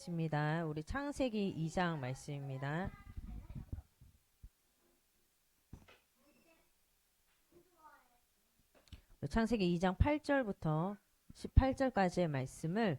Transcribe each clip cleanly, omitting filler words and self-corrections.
있습니다. 우리 창세기 2장 말씀입니다. 창세기 2장 8절부터 18절까지의 말씀을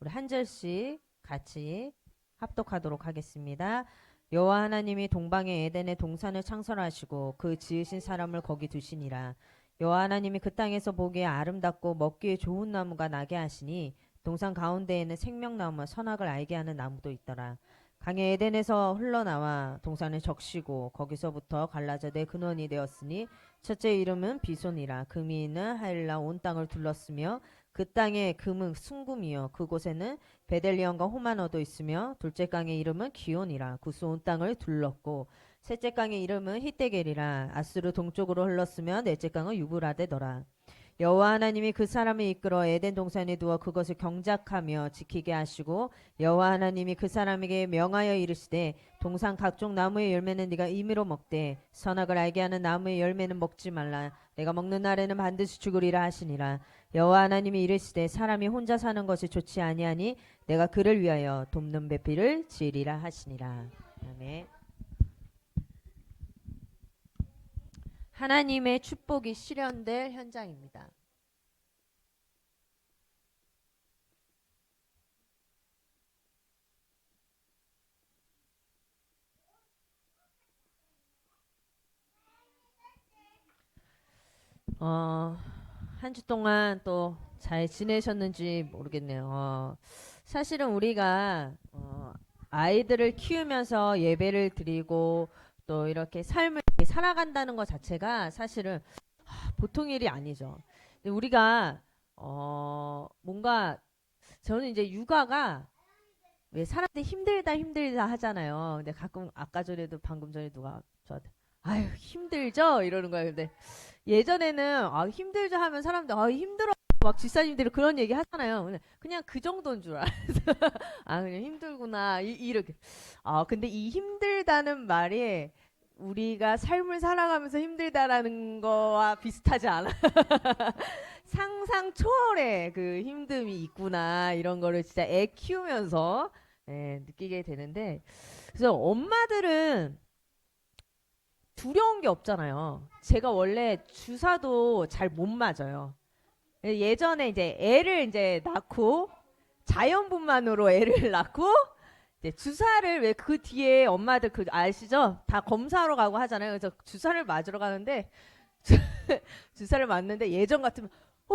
우리 한 절씩 같이 합독하도록 하겠습니다. 여호와 하나님이 동방의 에덴의 동산을 창설하시고 그 지으신 사람을 거기 두시니라. 여호와 하나님이 그 땅에서 보기에 아름답고 먹기에 좋은 나무가 나게 하시니 동산 가운데에는 생명나무와 선악을 알게 하는 나무도 있더라. 강의 에덴에서 흘러나와 동산을 적시고 거기서부터 갈라져 내 근원이 되었으니 첫째 이름은 비손이라. 금이 있는 하일라 온 땅을 둘렀으며 그 땅에 금은 순금이요 그곳에는 베델리엄과 호마노도 있으며 둘째 강의 이름은 기온이라. 구스 온 땅을 둘렀고 셋째 강의 이름은 히데겔이라. 아스루 동쪽으로 흘렀으며 넷째 강은 유브라데더라. 여호와 하나님이 그 사람을 이끌어 에덴 동산에 두어 그것을 경작하며 지키게 하시고 여호와 하나님이 그 사람에게 명하여 이르시되 동산 각종 나무의 열매는 네가 임의로 먹되 선악을 알게 하는 나무의 열매는 먹지 말라. 내가 먹는 날에는 반드시 죽으리라 하시니라. 여호와 하나님이 이르시되 사람이 혼자 사는 것이 좋지 아니하니 내가 그를 위하여 돕는 배필을 지으리라 하시니라. 아멘. 하나님의 축복이 실현될 현장입니다. 한 주 동안 또 잘 지내셨는지 모르겠네요. 사실은 우리가 아이들을 키우면서 예배를 드리고 또 이렇게 삶을 살아간다는 것 자체가 사실은 보통 일이 아니죠. 근데 우리가 뭔가 저는 이제 육아가 왜 사람들이 힘들다 힘들다 하잖아요. 근데 가끔 아까 전에도 방금 전에 누가 저한테 아유 힘들죠 이러는 거예요. 근데 예전에는 힘들죠 하면 사람들 힘들어 막 집사님들이 그런 얘기 하잖아요. 근데 그냥 그 정도인 줄 알아서 그냥 힘들구나 이렇게. 근데 이 힘들다는 말이 우리가 삶을 살아가면서 힘들다라는 거와 비슷하지 않아. 상상 초월의 그 힘듦이 있구나 이런 거를 진짜 애 키우면서 느끼게 되는데, 그래서 엄마들은 두려운 게 없잖아요. 제가 원래 주사도 잘 못 맞아요. 예전에 이제 애를 이제 낳고 자연분만으로 애를 낳고 이제 주사를 왜 그 뒤에 엄마들 그 아시죠? 다 검사하러 가고 하잖아요. 그래서 주사를 맞으러 가는데 주사를 맞는데 예전 같으면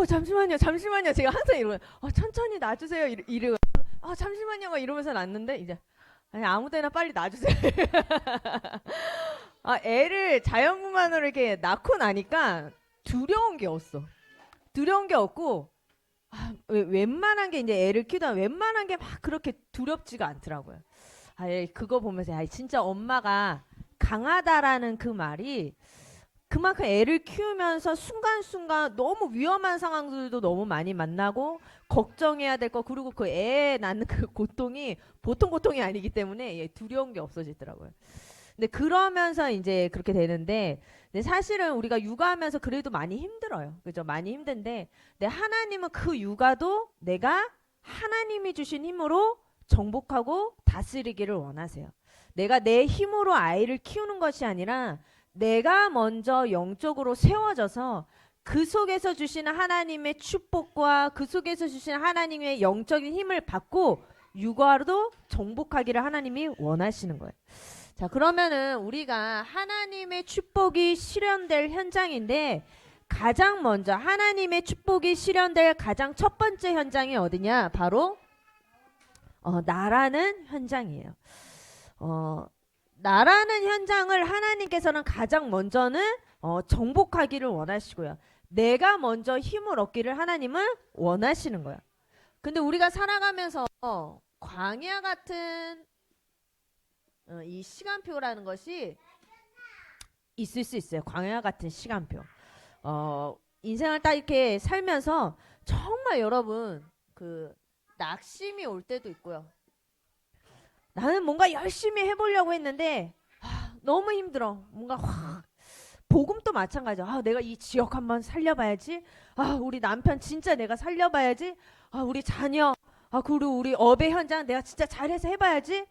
잠시만요 잠시만요 제가 항상 이러면 천천히 놔주세요 이러고 잠시만요 막 이러면서 놨는데 이제 아니 아무데나 빨리 놔주세요. 애를 자연분만으로 이렇게 낳고 나니까 두려운 게 없어. 두려운 게 없고 웬만한 게 이제 애를 키우다 웬만한 게 막 그렇게 두렵지가 않더라고요. 그거 보면서 진짜 엄마가 강하다라는 그 말이 그만큼 애를 키우면서 순간순간 너무 위험한 상황들도 너무 많이 만나고 걱정해야 될 거, 그리고 그 애 낳는 그 고통이 보통 고통이 아니기 때문에 두려운 게 없어지더라고요. 근데 그러면서 이제 그렇게 되는데, 근데 사실은 우리가 육아하면서 그래도 많이 힘들어요. 그죠? 많이 힘든데, 근데 하나님은 그 육아도 내가 하나님이 주신 힘으로 정복하고 다스리기를 원하세요. 내가 내 힘으로 아이를 키우는 것이 아니라 내가 먼저 영적으로 세워져서 그 속에서 주시는 하나님의 축복과 그 속에서 주시는 하나님의 영적인 힘을 받고 육아로도 정복하기를 하나님이 원하시는 거예요. 자, 그러면은 우리가 하나님의 축복이 실현될 현장인데, 가장 먼저 하나님의 축복이 실현될 가장 첫 번째 현장이 어디냐? 바로 나라는 현장이에요. 나라는 현장을 하나님께서는 가장 먼저는 정복하기를 원하시고요. 내가 먼저 힘을 얻기를 하나님은 원하시는 거야. 근데 우리가 살아가면서 광야 같은 이 시간표라는 것이 있을 수 있어요. 광야 같은 시간표. 인생을 딱 이렇게 살면서 정말 여러분 그 낙심이 올 때도 있고요. 나는 뭔가 열심히 해보려고 했는데 너무 힘들어. 뭔가 확 복음도 마찬가지야. 내가 이 지역 한번 살려봐야지. 우리 남편 진짜 내가 살려봐야지. 우리 자녀 그리고 우리 업의 현장 내가 진짜 잘해서 해봐야지.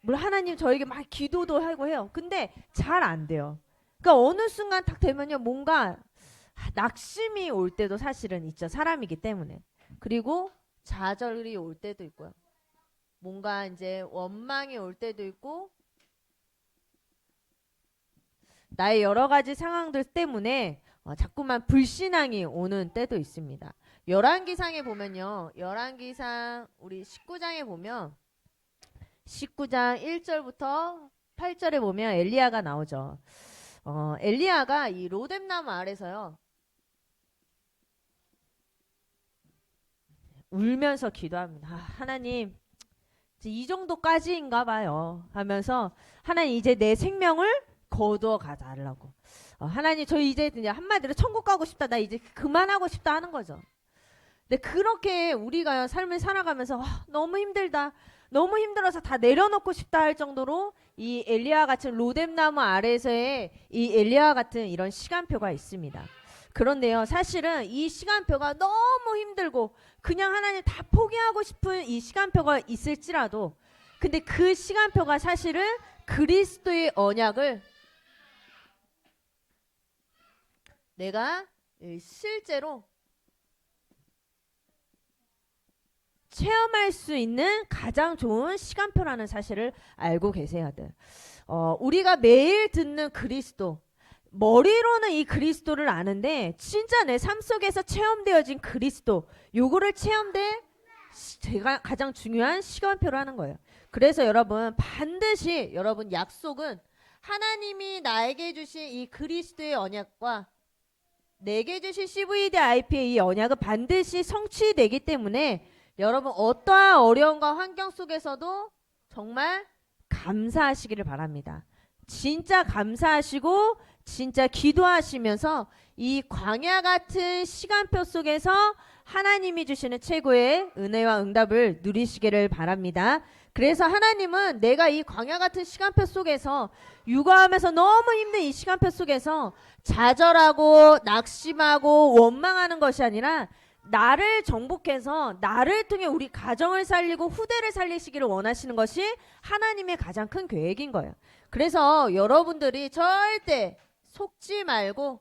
물론 하나님 저에게 막 기도도 하고 해요. 근데 잘 안 돼요. 그러니까 어느 순간 딱 되면요, 뭔가 낙심이 올 때도 사실은 있죠. 사람이기 때문에. 그리고 좌절이 올 때도 있고요. 뭔가 이제 원망이 올 때도 있고, 나의 여러 가지 상황들 때문에 자꾸만 불신앙이 오는 때도 있습니다. 열왕기상에 보면요. 열왕기상 우리 19장에 보면 19장 1절부터 8절에 보면 엘리야가 나오죠. 엘리야가 이 로뎀나무 아래서요. 울면서 기도합니다. 하나님, 이제 이 정도까지인가 봐요. 하면서 하나님 이제 내 생명을 거두어 가달라고. 하나님 저 이제 그냥 한마디로 천국 가고 싶다. 나 이제 그만하고 싶다 하는 거죠. 근데 그렇게 우리가 삶을 살아가면서 너무 힘들다. 너무 힘들어서 다 내려놓고 싶다 할 정도로 이 엘리야 같은 로뎀나무 아래서의 이 엘리야 같은 이런 시간표가 있습니다. 그런데요, 사실은 이 시간표가 너무 힘들고 그냥 하나님 다 포기하고 싶은 이 시간표가 있을지라도, 근데 그 시간표가 사실은 그리스도의 언약을 내가 실제로 체험할 수 있는 가장 좋은 시간표라는 사실을 알고 계셔야 돼. 우리가 매일 듣는 그리스도, 머리로는 이 그리스도를 아는데 진짜 내 삶 속에서 체험되어진 그리스도, 요거를 체험될 제가 가장 중요한 시간표라는 거예요. 그래서 여러분 반드시 여러분 약속은 하나님이 나에게 주신 이 그리스도의 언약과 내게 주신 CVDIP의 이 언약은 반드시 성취되기 때문에 여러분 어떠한 어려움과 환경 속에서도 정말 감사하시기를 바랍니다. 진짜 감사하시고 진짜 기도하시면서 이 광야 같은 시간표 속에서 하나님이 주시는 최고의 은혜와 응답을 누리시기를 바랍니다. 그래서 하나님은 내가 이 광야 같은 시간표 속에서 육아하면서 너무 힘든 이 시간표 속에서 좌절하고 낙심하고 원망하는 것이 아니라 나를 정복해서 나를 통해 우리 가정을 살리고 후대를 살리시기를 원하시는 것이 하나님의 가장 큰 계획인 거예요. 그래서 여러분들이 절대 속지 말고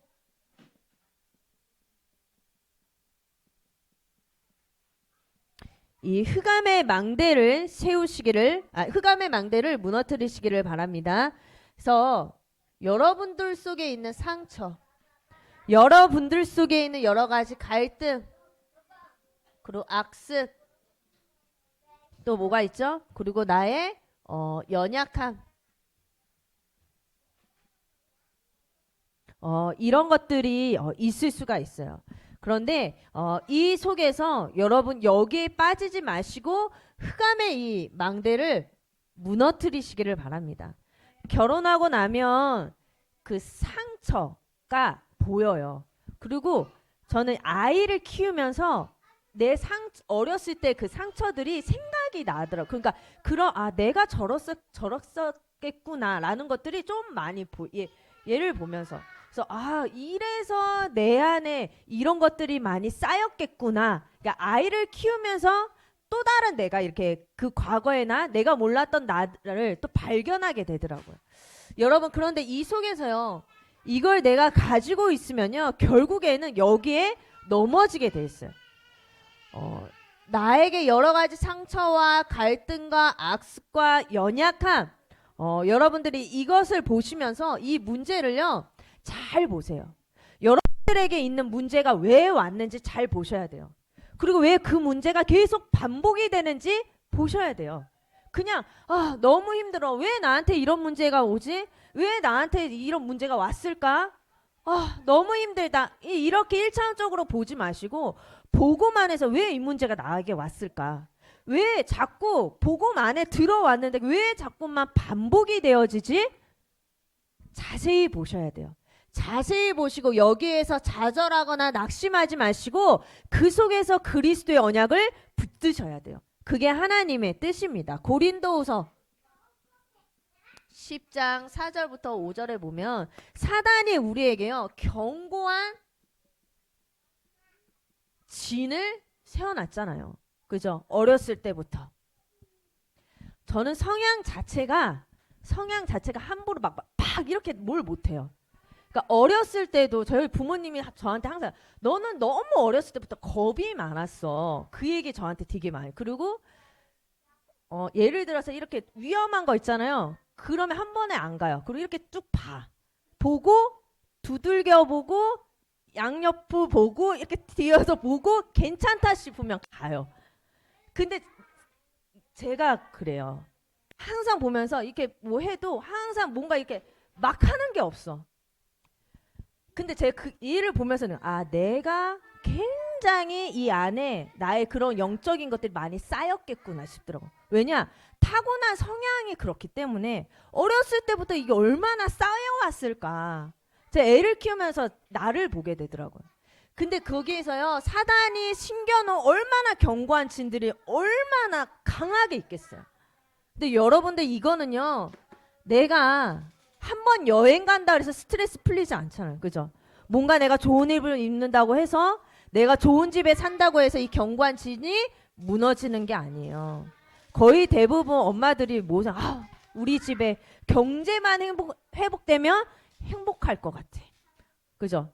이 흑암의 망대를 흑암의 망대를 무너뜨리시기를 바랍니다. 그래서 여러분들 속에 있는 상처, 여러분들 속에 있는 여러 가지 갈등, 그리고 악습, 또 뭐가 있죠? 그리고 나의 연약함, 이런 것들이 있을 수가 있어요. 그런데 이 속에서 여러분 여기에 빠지지 마시고 흑암의 이 망대를 무너뜨리시기를 바랍니다. 결혼하고 나면 그 상처가 보여요. 그리고 저는 아이를 키우면서 어렸을 때 그 상처들이 생각이 나더라고요. 그러니까 내가 저랬었겠구나라는 것들이 좀 많이 얘를 보면서, 그래서 이래서 내 안에 이런 것들이 많이 쌓였겠구나. 그러니까 아이를 키우면서 또 다른 내가 이렇게 그 과거에나 내가 몰랐던 나를 또 발견하게 되더라고요. 여러분 그런데 이 속에서요, 이걸 내가 가지고 있으면요 결국에는 여기에 넘어지게 돼 있어요. 나에게 여러 가지 상처와 갈등과 악습과 연약함, 여러분들이 이것을 보시면서 이 문제를요 잘 보세요. 여러분들에게 있는 문제가 왜 왔는지 잘 보셔야 돼요. 그리고 왜 그 문제가 계속 반복이 되는지 보셔야 돼요. 그냥 너무 힘들어, 왜 나한테 이런 문제가 오지, 왜 나한테 이런 문제가 왔을까, 너무 힘들다, 이렇게 일차원적으로 보지 마시고 복음 안에서 왜 이 문제가 나에게 왔을까, 왜 자꾸 복음 안에 들어왔는데 왜 자꾸만 반복이 되어지지, 자세히 보셔야 돼요. 자세히 보시고 여기에서 좌절하거나 낙심하지 마시고 그 속에서 그리스도의 언약을 붙드셔야 돼요. 그게 하나님의 뜻입니다. 고린도후서 10장 4절부터 5절에 보면 사단이 우리에게요 견고한 진을 세워놨잖아요. 그죠? 어렸을 때부터. 저는 성향 자체가 함부로 막 이렇게 뭘 못해요. 그러니까 어렸을 때도 저희 부모님이 저한테 항상 너는 너무 어렸을 때부터 겁이 많았어. 그 얘기 저한테 되게 많이. 그리고 예를 들어서 이렇게 위험한 거 있잖아요. 그러면 한 번에 안 가요. 그리고 이렇게 쭉 봐. 보고 두들겨 보고 양옆을 보고 이렇게 뒤에서 보고 괜찮다 싶으면 가요. 근데 제가 그래요. 항상 보면서 이렇게 뭐 해도 항상 뭔가 이렇게 막 하는 게 없어. 근데 제가 그 일을 보면서는 내가 굉장히 이 안에 나의 그런 영적인 것들이 많이 쌓였겠구나 싶더라고. 왜냐? 타고난 성향이 그렇기 때문에 어렸을 때부터 이게 얼마나 쌓여왔을까. 제가 애를 키우면서 나를 보게 되더라고요. 근데 거기에서요, 사단이 심겨놓은 얼마나 견고한 진들이 얼마나 강하게 있겠어요. 근데 여러분들 이거는요, 내가 한 번 여행 간다 그래서 스트레스 풀리지 않잖아요. 그죠? 뭔가 내가 좋은 입을 입는다고 해서 내가 좋은 집에 산다고 해서 이 견고한 진이 무너지는 게 아니에요. 거의 대부분 엄마들이 우리 집에 경제만 회복되면 행복할 것 같아. 그죠?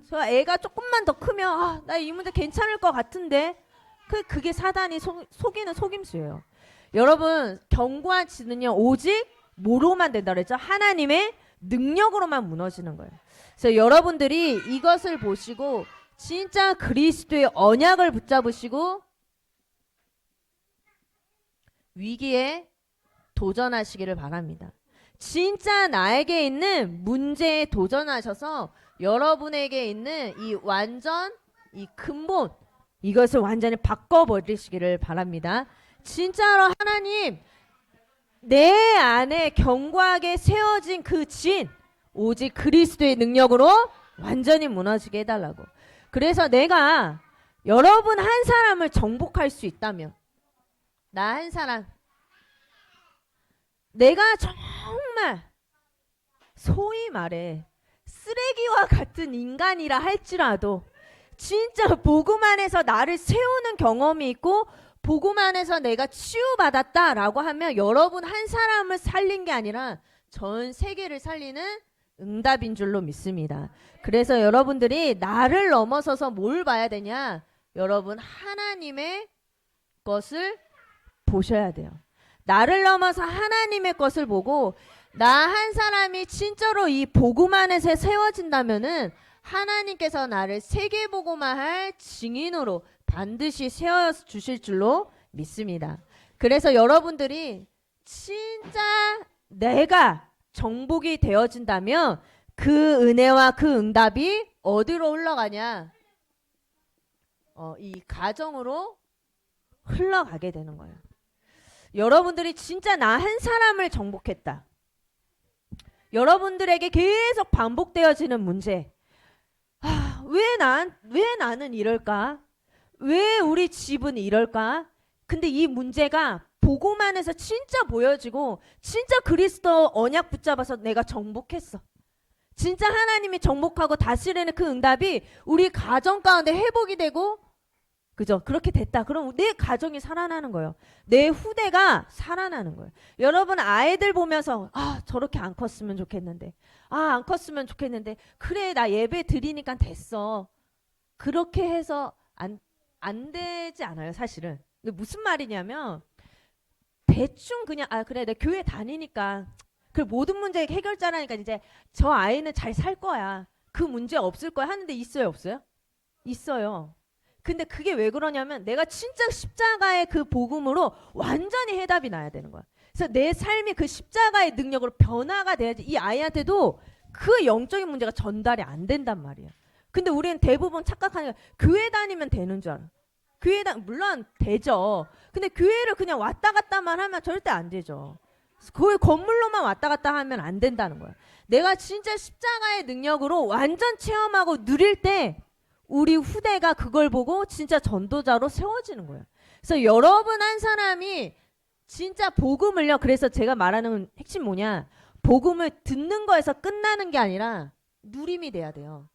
저 애가 조금만 더 크면 나 이 문제 괜찮을 것 같은데 그게 사단이 속이는 속임수예요. 여러분 견고한 진은요 오직 뭐로만 된다 그랬죠? 하나님의 능력으로만 무너지는 거예요. 그래서 여러분들이 이것을 보시고 진짜 그리스도의 언약을 붙잡으시고 위기에 도전하시기를 바랍니다. 진짜 나에게 있는 문제에 도전하셔서 여러분에게 있는 이 근본 이것을 완전히 바꿔버리시기를 바랍니다. 진짜로 하나님 내 안에 견고하게 세워진 그 진 오직 그리스도의 능력으로 완전히 무너지게 해달라고. 그래서 내가 여러분 한 사람을 정복할 수 있다면 나 한 사람 내가 정말 소위 말해 쓰레기와 같은 인간이라 할지라도 진짜 복음 안에서 나를 세우는 경험이 있고 복음 안에서 내가 치유받았다라고 하면 여러분 한 사람을 살린 게 아니라 전 세계를 살리는 응답인 줄로 믿습니다. 그래서 여러분들이 나를 넘어서서 뭘 봐야 되냐? 여러분 하나님의 것을 보셔야 돼요. 나를 넘어서 하나님의 것을 보고 나 한 사람이 진짜로 이 복음 안에서 세워진다면은 하나님께서 나를 세계복음화할 증인으로 반드시 세워주실 줄로 믿습니다. 그래서 여러분들이 진짜 내가 정복이 되어진다면 그 은혜와 그 응답이 어디로 흘러가냐? 이 가정으로 흘러가게 되는 거예요. 여러분들이 진짜 나 한 사람을 정복했다. 여러분들에게 계속 반복되어지는 문제. 왜 나는 이럴까? 왜 우리 집은 이럴까? 근데 이 문제가 복음 안에서 진짜 보여지고 진짜 그리스도 언약 붙잡아서 내가 정복했어. 진짜 하나님이 정복하고 다스리는 그 응답이 우리 가정 가운데 회복이 되고 그죠? 그렇게 됐다. 그럼 내 가정이 살아나는 거예요. 내 후대가 살아나는 거예요. 여러분 아이들 보면서 저렇게 안 컸으면 좋겠는데 안 컸으면 좋겠는데 그래 나 예배 드리니까 됐어. 그렇게 해서 안 되지 않아요 사실은. 근데 무슨 말이냐면 대충 그냥 그래 내 교회 다니니까 그 모든 문제 해결자라니까 이제 저 아이는 잘 살 거야. 그 문제 없을 거야 하는데 있어요 없어요? 있어요. 근데 그게 왜 그러냐면 내가 진짜 십자가의 그 복음으로 완전히 해답이 나야 되는 거야. 그래서 내 삶이 그 십자가의 능력으로 변화가 돼야지 이 아이한테도 그 영적인 문제가 전달이 안 된단 말이야. 근데 우리는 대부분 착각하는 게 교회 다니면 되는 줄 알아. 물론 되죠. 근데 교회를 그냥 왔다 갔다만 하면 절대 안 되죠. 그 건물로만 왔다 갔다 하면 안 된다는 거야. 내가 진짜 십자가의 능력으로 완전 체험하고 누릴 때 우리 후대가 그걸 보고 진짜 전도자로 세워지는 거예요. 그래서 여러분 한 사람이 진짜 복음을요. 그래서 제가 말하는 핵심 뭐냐? 복음을 듣는 거에서 끝나는 게 아니라 누림이 돼야 돼요.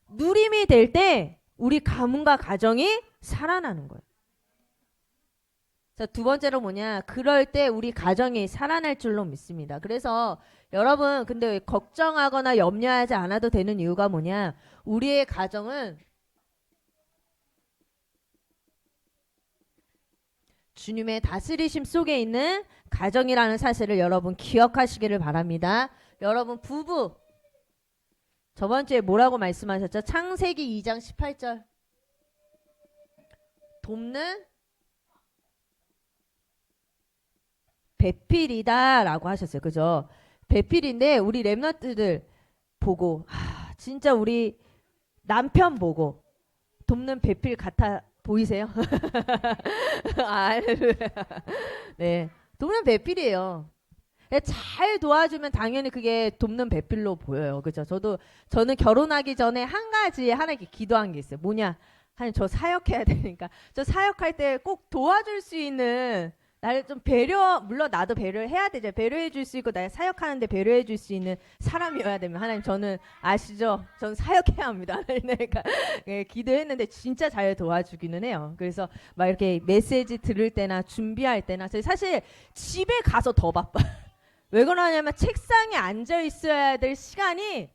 누림이 될 때 우리 가문과 가정이 살아나는 거예요. 그래서 두 번째로 뭐냐? 그럴 때 우리 가정이 살아날 줄로 믿습니다. 그래서 여러분 근데 걱정하거나 염려하지 않아도 되는 이유가 뭐냐? 우리의 가정은 주님의 다스리심 속에 있는 가정이라는 사실을 여러분 기억하시기를 바랍니다. 여러분 부부 저번 주에 뭐라고 말씀하셨죠? 창세기 2장 18절 돕는 배필이다 라고 하셨어요. 그죠? 배필인데 우리 랩런트들 보고 진짜 우리 남편 보고 돕는 배필 같아 보이세요? 네, 돕는 배필이에요. 잘 도와주면 당연히 그게 돕는 배필로 보여요. 그죠? 저는 결혼하기 전에 한 가지 하나님께 기도한 게 있어요. 뭐냐? 하나님 저 사역해야 되니까 저 사역할 때 꼭 도와줄 수 있는 나를 좀 물론 나도 배려를 해야 되죠. 배려해 줄 수 있고 나 사역하는데 배려해 줄 수 있는 사람이어야 되면 하나님 저는 아시죠? 저는 사역해야 합니다. 그러니까 기도했는데 진짜 잘 도와주기는 해요. 그래서 막 이렇게 메시지 들을 때나 준비할 때나 저희 사실 집에 가서 더 바빠. 왜 그러냐면 책상에 앉아 있어야 될 시간이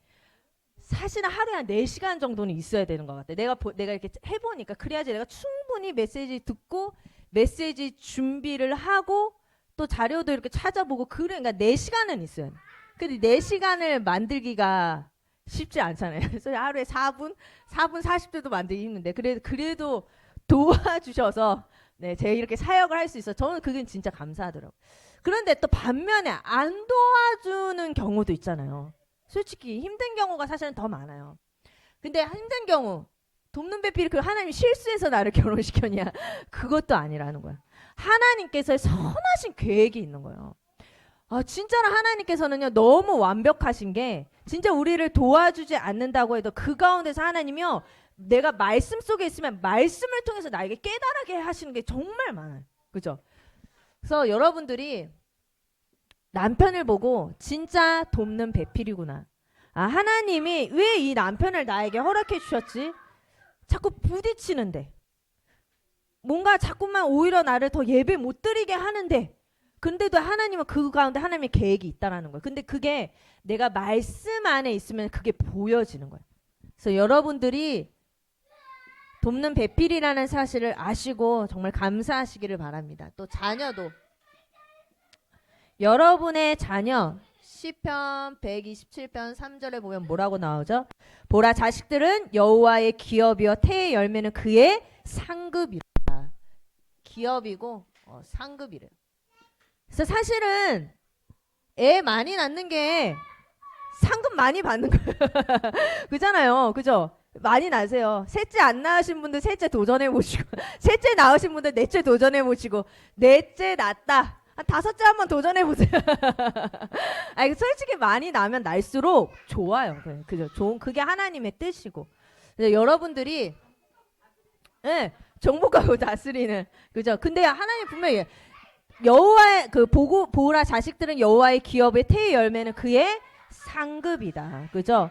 사실은 하루에 한 4시간 정도는 있어야 되는 것 같아. 내가 이렇게 해보니까 그래야지 내가 충분히 메시지 듣고 메시지 준비를 하고 또 자료도 이렇게 찾아보고 그러니까 4시간은 있어요. 근데 4시간을 만들기가 쉽지 않잖아요. 그래서 하루에 4분 40대도 만들기 힘든데 그래도 도와주셔서 네, 제가 이렇게 사역을 할 수 있어요. 저는 그게 진짜 감사하더라고요. 그런데 또 반면에 안 도와주는 경우도 있잖아요. 솔직히 힘든 경우가 사실은 더 많아요. 근데 힘든 경우 돕는 배필이 그 하나님이 실수해서 나를 결혼시켰냐 그것도 아니라는 거야. 하나님께서 선하신 계획이 있는 거예요. 진짜로 하나님께서는요 너무 완벽하신 게 진짜 우리를 도와주지 않는다고 해도 그 가운데서 하나님이요 내가 말씀 속에 있으면 말씀을 통해서 나에게 깨달게 하시는 게 정말 많아요. 그죠? 그래서 여러분들이 남편을 보고 진짜 돕는 배필이구나. 하나님이 왜 이 남편을 나에게 허락해 주셨지? 자꾸 부딪히는데 뭔가 자꾸만 오히려 나를 더 예배 못 드리게 하는데 근데도 하나님은 그 가운데 하나님의 계획이 있다라는 거예요. 근데 그게 내가 말씀 안에 있으면 그게 보여지는 거예요. 그래서 여러분들이 돕는 배필이라는 사실을 아시고 정말 감사하시기를 바랍니다. 또 자녀도 여러분의 자녀 시편 127편 3절에 보면 뭐라고 나오죠? 보라 자식들은 여호와의 기업이요 태의 열매는 그의 상급이라. 기업이고 상급이래요. 그래서 사실은 애 많이 낳는 게 상급 많이 받는 거예요. 그잖아요. 그죠? 많이 낳으세요. 셋째 안 낳으신 분들 셋째 도전해 보시고 셋째 낳으신 분들 넷째 도전해 보시고 넷째 낳았다. 한 5째 한번 도전해 보세요. 솔직히 많이 나면 날수록 좋아요. 그죠? 그게 하나님의 뜻이고. 여러분들이 정복하고 다스리는 그죠? 근데 하나님 분명히 여호와의 보라 자식들은 여호와의 기업의 태의 열매는 그의 상급이다. 그죠?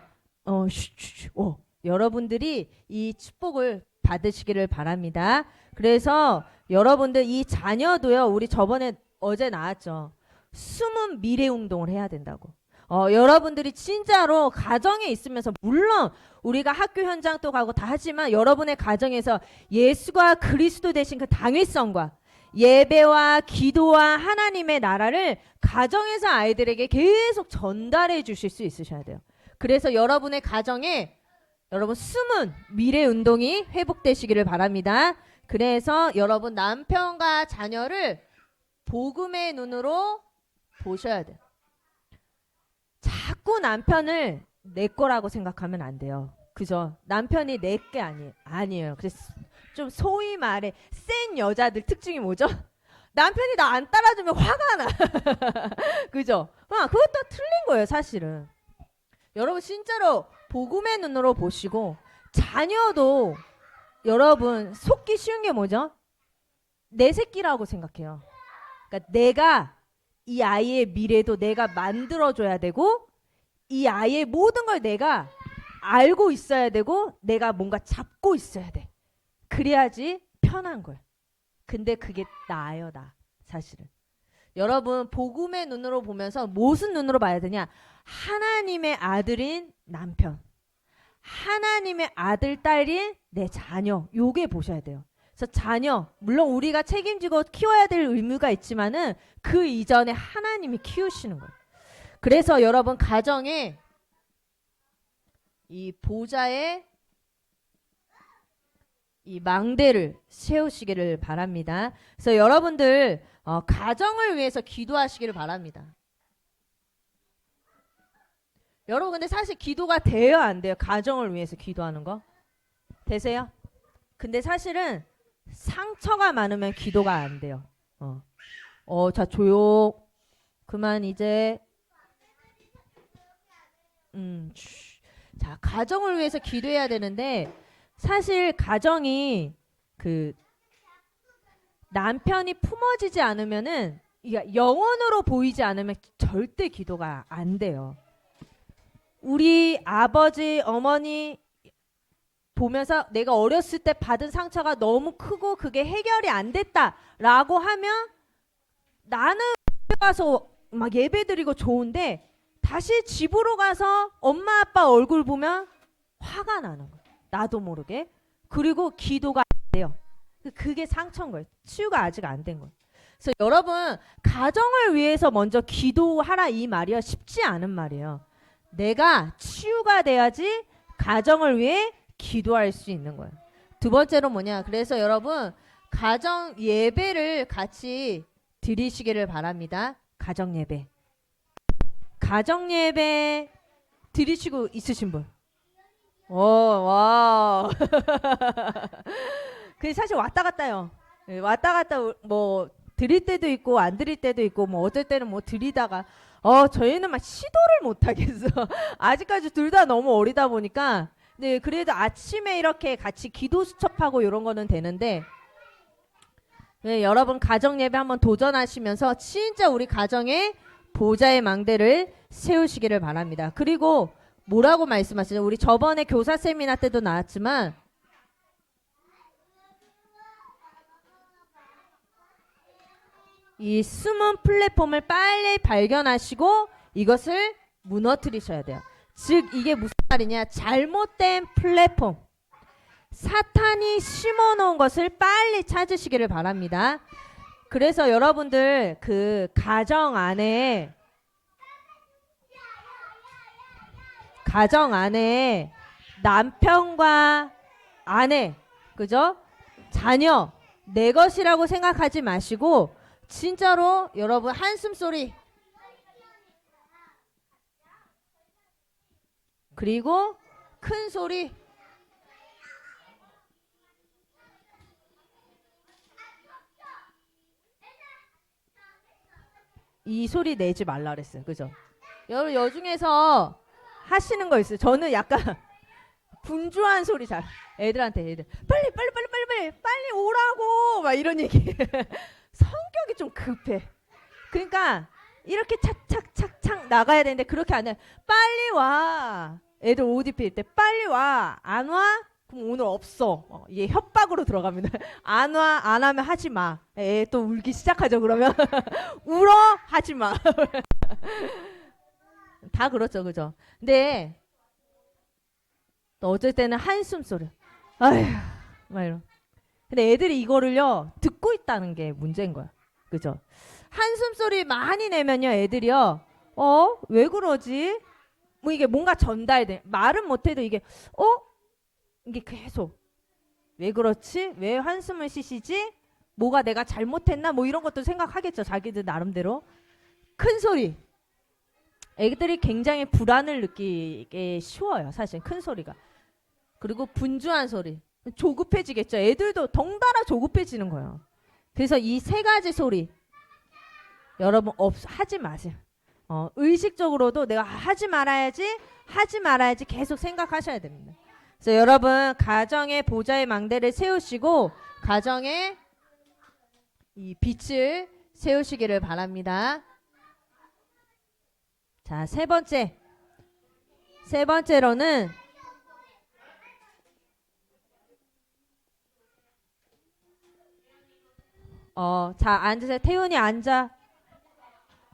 여러분들이 이 축복을 받으시기를 바랍니다. 그래서 여러분들 이 자녀도요. 우리 어제 나왔죠. 숨은 미래 운동을 해야 된다고. 여러분들이 진짜로 가정에 있으면서 물론 우리가 학교 현장도 가고 다 하지만 여러분의 가정에서 예수가 그리스도 되신 그 당위성과 예배와 기도와 하나님의 나라를 가정에서 아이들에게 계속 전달해 주실 수 있으셔야 돼요. 그래서 여러분의 가정에 여러분 숨은 미래 운동이 회복되시기를 바랍니다. 그래서 여러분 남편과 자녀를 복음의 눈으로 보셔야 돼요. 자꾸 남편을 내 거라고 생각하면 안 돼요. 그죠? 남편이 내 게 아니에요. 그래서 좀 소위 말해 센 여자들 특징이 뭐죠? 남편이 나 안 따라주면 화가 나. 그죠? 그것도 틀린 거예요, 사실은. 여러분 진짜로 복음의 눈으로 보시고 자녀도 여러분 속기 쉬운 게 뭐죠? 내 새끼라고 생각해요. 그러니까 내가 이 아이의 미래도 내가 만들어줘야 되고 이 아이의 모든 걸 내가 알고 있어야 되고 내가 뭔가 잡고 있어야 돼. 그래야지 편한 거예요. 근데 그게 나예요, 나. 사실은. 여러분, 복음의 눈으로 보면서 무슨 눈으로 봐야 되냐? 하나님의 아들인 남편. 하나님의 아들, 딸인 내 자녀. 요게 보셔야 돼요. 그래서 자녀, 물론 우리가 책임지고 키워야 될 의무가 있지만은 그 이전에 하나님이 키우시는 거예요. 그래서 여러분 가정에 이 보좌의 이 망대를 세우시기를 바랍니다. 그래서 여러분들 가정을 위해서 기도하시기를 바랍니다. 여러분 근데 사실 기도가 돼요 안 돼요? 가정을 위해서 기도하는 거 되세요? 근데 사실은 상처가 많으면 기도가 안 돼요. 자 조용. 그만 이제. 자 가정을 위해서 기도해야 되는데 사실 가정이 그 남편이 품어지지 않으면은 이게 영혼으로 보이지 않으면 절대 기도가 안 돼요. 우리 아버지 어머니 보면서 내가 어렸을 때 받은 상처가 너무 크고 그게 해결이 안 됐다라고 하면 나는 가서 막 예배드리고 좋은데 다시 집으로 가서 엄마 아빠 얼굴 보면 화가 나는 거예요. 나도 모르게. 그리고 기도가 안 돼요. 그게 상처인 거예요. 치유가 아직 안 된 거예요. 그래서 여러분 가정을 위해서 먼저 기도하라 이 말이요. 쉽지 않은 말이에요. 내가 치유가 돼야지 가정을 위해 기도할 수 있는 거예요. 두 번째로 뭐냐? 그래서 여러분 가정 예배를 같이 드리시기를 바랍니다. 가정 예배. 가정 예배 드리시고 있으신 분? 와. 그 사실 왔다 갔다요. 왔다 갔다 뭐 드릴 때도 있고 안 드릴 때도 있고 뭐 어떨 때는 뭐 드리다가 저희는 막 시도를 못 하겠어. 아직까지 둘 다 너무 어리다 보니까. 네, 그래도 아침에 이렇게 같이 기도 수첩하고 이런 거는 되는데 네, 여러분 가정 예배 한번 도전하시면서 진짜 우리 가정에 보좌의 망대를 세우시기를 바랍니다. 그리고 뭐라고 말씀하시죠? 우리 저번에 교사 세미나 때도 나왔지만 이 숨은 플랫폼을 빨리 발견하시고 이것을 무너뜨리셔야 돼요. 즉 이게 무슨 말이냐? 잘못된 플랫폼. 사탄이 심어놓은 것을 빨리 찾으시기를 바랍니다. 그래서 여러분들 그 가정 안에 남편과 아내, 그죠? 자녀 내 것이라고 생각하지 마시고 진짜로 여러분 한숨 소리 그리고 큰 소리 이 소리 내지 말라 그랬어요. 그죠? 여러분 여중에서 하시는 거 있어요. 저는 약간 분주한 소리 잘 애들 빨리 오라고 막 이런 얘기. 성격이 좀 급해. 그러니까 이렇게 착착착착 나가야 되는데 그렇게 안 해. 빨리 와. 애들 옷 입힐 때 빨리 와. 안 와? 그럼 오늘 없어. 얘 협박으로 들어갑니다. 안 와, 안 하면 하지 마. 애 또 울기 시작하죠. 그러면 울어 하지 마. 다 그렇죠, 그죠? 근데 또 어쩔 때는 한숨 소리. 아휴, 막 이런. 근데 애들이 이거를요 듣고 있다는 게 문제인 거야, 그죠? 한숨 소리 많이 내면요 애들이요, 왜 그러지? 뭐 이게 뭔가 전달돼. 말은 못해도 이게 계속 왜 그렇지? 왜 한숨을 쉬시지? 뭐가 내가 잘못했나? 뭐 이런 것도 생각하겠죠. 자기들 나름대로. 큰 소리. 애들이 굉장히 불안을 느끼게 쉬워요. 사실 큰 소리가. 그리고 분주한 소리. 조급해지겠죠. 애들도 덩달아 조급해지는 거예요. 그래서 이 세 가지 소리 여러분 하지 마세요. 의식적으로도 내가 하지 말아야지 계속 생각하셔야 됩니다. 그래서 여러분 가정의 보좌의 망대를 세우시고 가정에 이 빛을 세우시기를 바랍니다. 자, 세 번째로는 자, 앉으세요. 태훈이 앉아.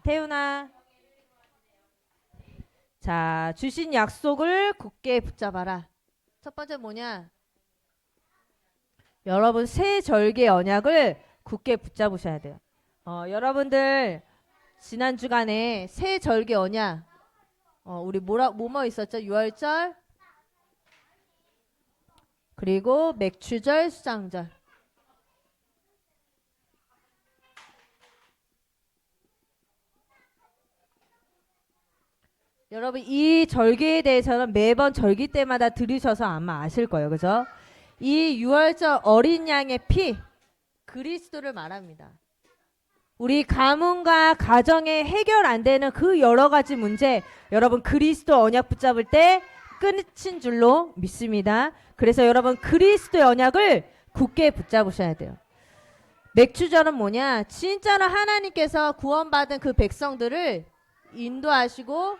태훈아. 자, 주신 약속을 굳게 붙잡아라. 첫 번째 뭐냐? 여러분 새 절개 언약을 굳게 붙잡으셔야 돼요. 여러분들 지난 주간에 새 절개 언약 우리 뭐뭐 있었죠? 유월절 그리고 맥추절 수장절. 여러분 이 절개에 대해서는 매번 절기 때마다 들으셔서 아마 아실 거예요. 그죠? 이 유월절 어린 양의 피 그리스도를 말합니다. 우리 가문과 가정에 해결 안 되는 그 여러 가지 문제 여러분 그리스도 언약 붙잡을 때 끝인 줄로 믿습니다. 그래서 여러분 그리스도의 언약을 굳게 붙잡으셔야 돼요. 맥추절은 뭐냐? 진짜로 하나님께서 구원받은 그 백성들을 인도하시고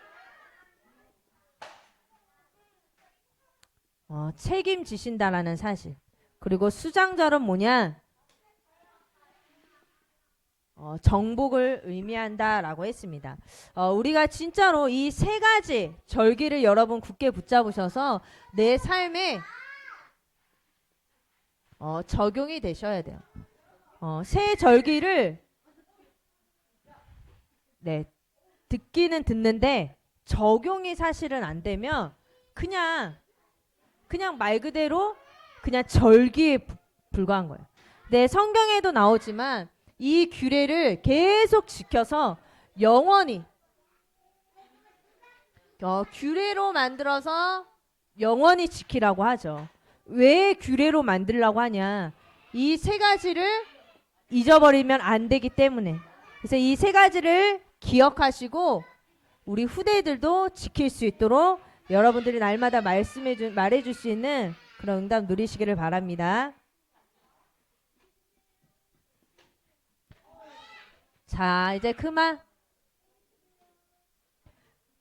책임지신다라는 사실. 그리고 수장절은 뭐냐? 정복을 의미한다라고 했습니다. 우리가 진짜로 이 세 가지 절기를 여러분 굳게 붙잡으셔서 내 삶에 적용이 되셔야 돼요. 새 절기를 듣기는 듣는데 적용이 사실은 안 되면 그냥 말 그대로 그냥 절기에 불과한 거예요. 네, 성경에도 나오지만 이 규례를 계속 지켜서 영원히 규례로 만들어서 영원히 지키라고 하죠. 왜 규례로 만들라고 하냐? 이 세 가지를 잊어버리면 안 되기 때문에. 그래서 이 세 가지를 기억하시고 우리 후대들도 지킬 수 있도록 여러분들이 날마다 말해줄 수 있는 그런 응답 누리시기를 바랍니다. 자, 이제 그만.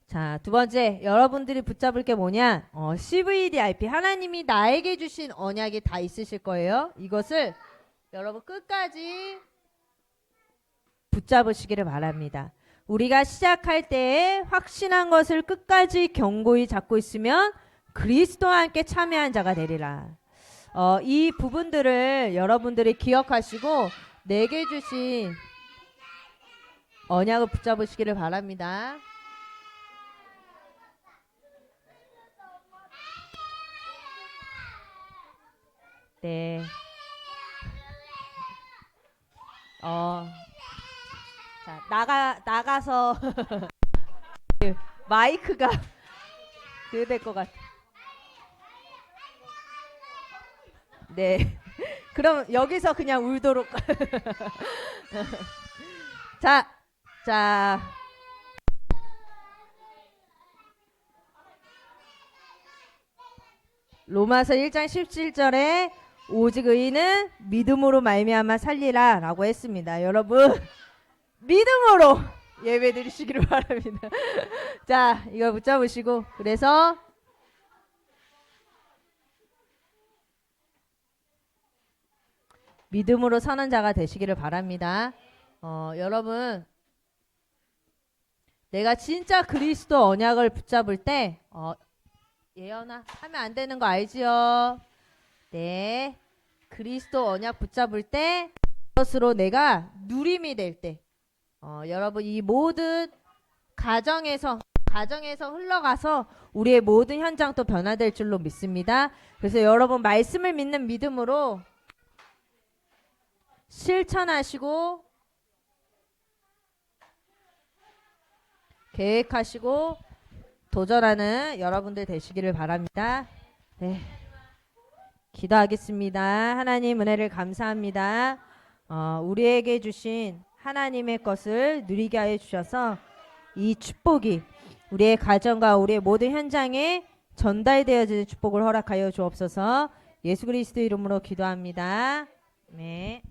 자, 두 번째 여러분들이 붙잡을 게 뭐냐? CVDIP 하나님이 나에게 주신 언약이 다 있으실 거예요. 이것을 여러분 끝까지 붙잡으시기를 바랍니다. 우리가 시작할 때에 확신한 것을 끝까지 견고히 잡고 있으면 그리스도와 함께 참여한 자가 되리라. 이 부분들을 여러분들이 기억하시고 내게 주신 언약을 붙잡으시기를 바랍니다. 네. 자, 나가서 마이크가 그래 될 것 같아. 네. 그럼 여기서 그냥 울도록. 자. 로마서 1장 17절에 오직 의인은 믿음으로 말미암아 살리라 라고 했습니다. 여러분 믿음으로 예배 드리시기를 바랍니다. 자, 이거 붙잡으시고 그래서 믿음으로 서는 자가 되시기를 바랍니다. 여러분 내가 진짜 그리스도 언약을 붙잡을 때 예언아 하면 안 되는 거 알지요? 네. 그리스도 언약 붙잡을 때 그것으로 내가 누림이 될 때 여러분 이 모든 가정에서 흘러가서 우리의 모든 현장도 변화될 줄로 믿습니다. 그래서 여러분 말씀을 믿는 믿음으로 실천하시고 계획하시고 도전하는 여러분들 되시기를 바랍니다. 네. 기도하겠습니다. 하나님 은혜를 감사합니다. 우리에게 주신 하나님의 것을 누리게 하여 주셔서 이 축복이 우리의 가정과 우리의 모든 현장에 전달되어지는 축복을 허락하여 주옵소서. 예수 그리스도 이름으로 기도합니다. 네.